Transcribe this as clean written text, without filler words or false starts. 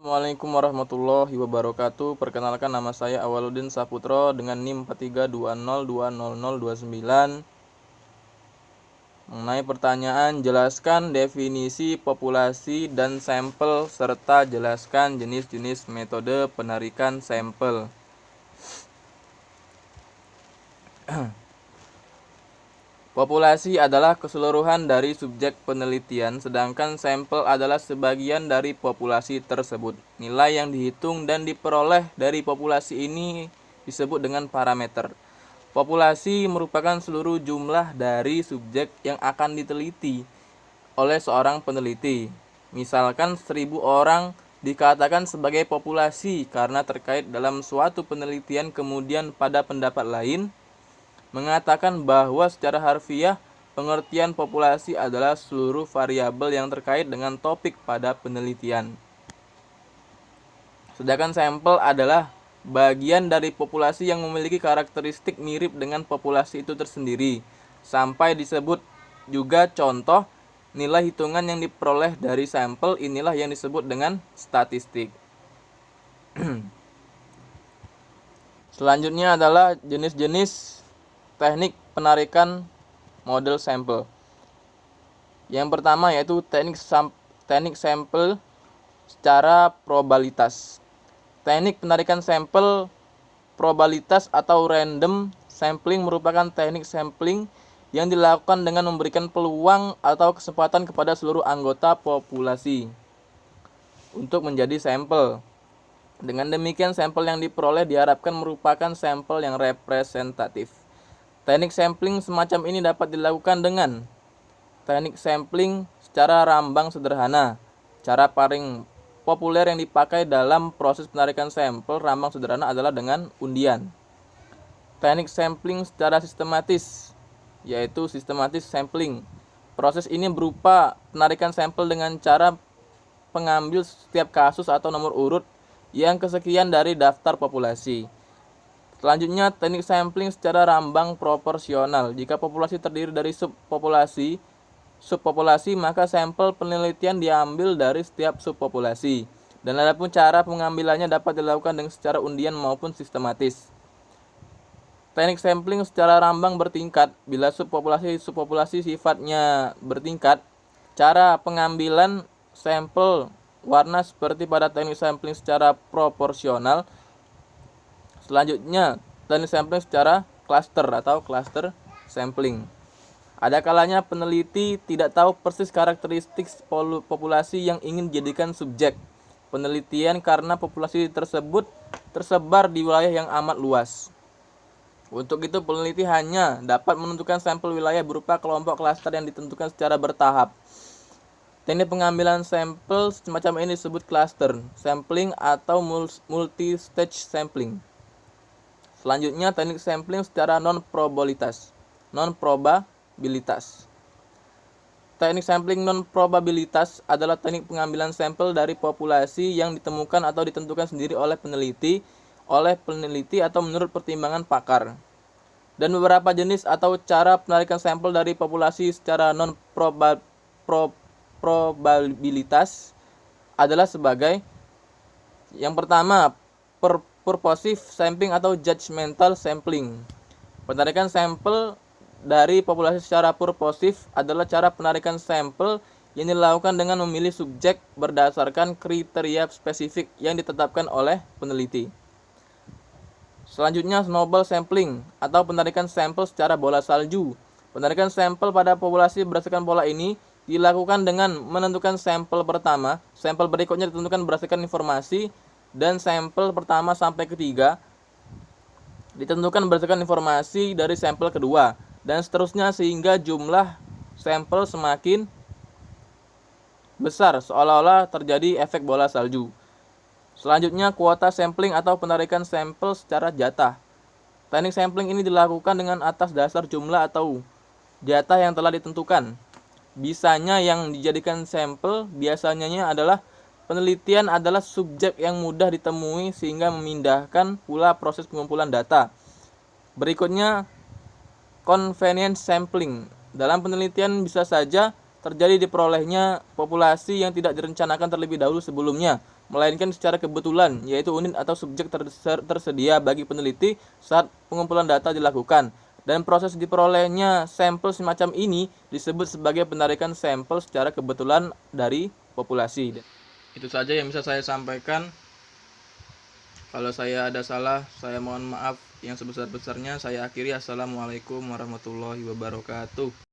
Assalamualaikum warahmatullahi wabarakatuh. Perkenalkan, nama saya Awaludin Saputro dengan NIM 4320200029. Mengenai pertanyaan, jelaskan definisi populasi dan sampel serta jelaskan jenis-jenis metode penarikan sampel. Populasi adalah keseluruhan dari subjek penelitian, sedangkan sampel adalah sebagian dari populasi tersebut. Nilai yang dihitung dan diperoleh dari populasi ini disebut dengan parameter. Populasi merupakan seluruh jumlah dari subjek yang akan diteliti oleh seorang peneliti. Misalkan 1000 orang dikatakan sebagai populasi karena terkait dalam suatu penelitian, kemudian pada pendapat lain mengatakan bahwa secara harfiah pengertian populasi adalah seluruh variabel yang terkait dengan topik pada penelitian. Sedangkan sampel adalah bagian dari populasi yang memiliki karakteristik mirip dengan populasi itu tersendiri. Sampai disebut juga contoh nilai hitungan yang diperoleh dari sampel, inilah yang disebut dengan statistik. Selanjutnya adalah jenis-jenis teknik penarikan model sampel. Yang pertama yaitu teknik sampel secara probabilitas. Teknik penarikan sampel probabilitas atau random sampling merupakan teknik sampling yang dilakukan dengan memberikan peluang atau kesempatan kepada seluruh anggota populasi untuk menjadi sampel. Dengan demikian, sampel yang diperoleh diharapkan merupakan sampel yang representatif. Teknik sampling semacam ini dapat dilakukan dengan teknik sampling secara rambang sederhana. Cara paling populer yang dipakai dalam proses penarikan sampel rambang sederhana adalah dengan undian. Teknik sampling secara sistematis, yaitu systematic sampling. Proses ini berupa penarikan sampel dengan cara pengambil setiap kasus atau nomor urut yang kesekian dari daftar populasi. Selanjutnya, teknik sampling secara rambang proporsional. Jika populasi terdiri dari subpopulasi, maka sampel penelitian diambil dari setiap subpopulasi. Dan adapun cara pengambilannya dapat dilakukan dengan secara undian maupun sistematis. Teknik sampling secara rambang bertingkat. Bila subpopulasi sifatnya bertingkat, cara pengambilan sampel warna seperti pada teknik sampling secara proporsional. Selanjutnya, teknik sampling secara cluster atau cluster sampling. Ada kalanya peneliti tidak tahu persis karakteristik populasi yang ingin dijadikan subjek penelitian karena populasi tersebut tersebar di wilayah yang amat luas. Untuk itu, peneliti hanya dapat menentukan sampel wilayah berupa kelompok klaster yang ditentukan secara bertahap. Teknik pengambilan sampel semacam ini disebut cluster sampling atau multi-stage sampling. Selanjutnya, teknik sampling secara non-probabilitas. Teknik sampling non-probabilitas adalah teknik pengambilan sampel dari populasi yang ditemukan atau ditentukan sendiri oleh peneliti atau menurut pertimbangan pakar. Dan beberapa jenis atau cara penarikan sampel dari populasi secara non-probabilitas adalah sebagai yang pertama, purposive sampling atau judgmental sampling. Penarikan sampel dari populasi secara purposive adalah cara penarikan sampel yang dilakukan dengan memilih subjek berdasarkan kriteria spesifik yang ditetapkan oleh peneliti. Selanjutnya, snowball sampling atau penarikan sampel secara bola salju. Penarikan sampel pada populasi berdasarkan pola ini dilakukan dengan menentukan sampel pertama, sampel berikutnya ditentukan berdasarkan informasi, dan sampel pertama sampai ketiga ditentukan berdasarkan informasi dari sampel kedua, dan seterusnya sehingga jumlah sampel semakin besar seolah-olah terjadi efek bola salju. Selanjutnya, kuota sampling atau penarikan sampel secara jatah. Teknik sampling ini dilakukan dengan atas dasar jumlah atau jatah yang telah ditentukan. Bisanya yang dijadikan sampel biasanya adalah penelitian adalah subjek yang mudah ditemui sehingga memindahkan pula proses pengumpulan data. Berikutnya, convenience sampling. Dalam penelitian bisa saja terjadi diperolehnya populasi yang tidak direncanakan terlebih dahulu sebelumnya, melainkan secara kebetulan, yaitu unit atau subjek tersedia bagi peneliti saat pengumpulan data dilakukan. Dan proses diperolehnya sampel semacam ini disebut sebagai penarikan sampel secara kebetulan dari populasi. Itu saja yang bisa saya sampaikan. Kalau saya ada salah, saya mohon maaf yang sebesar-besarnya. Saya akhiri. Assalamualaikum warahmatullahi wabarakatuh.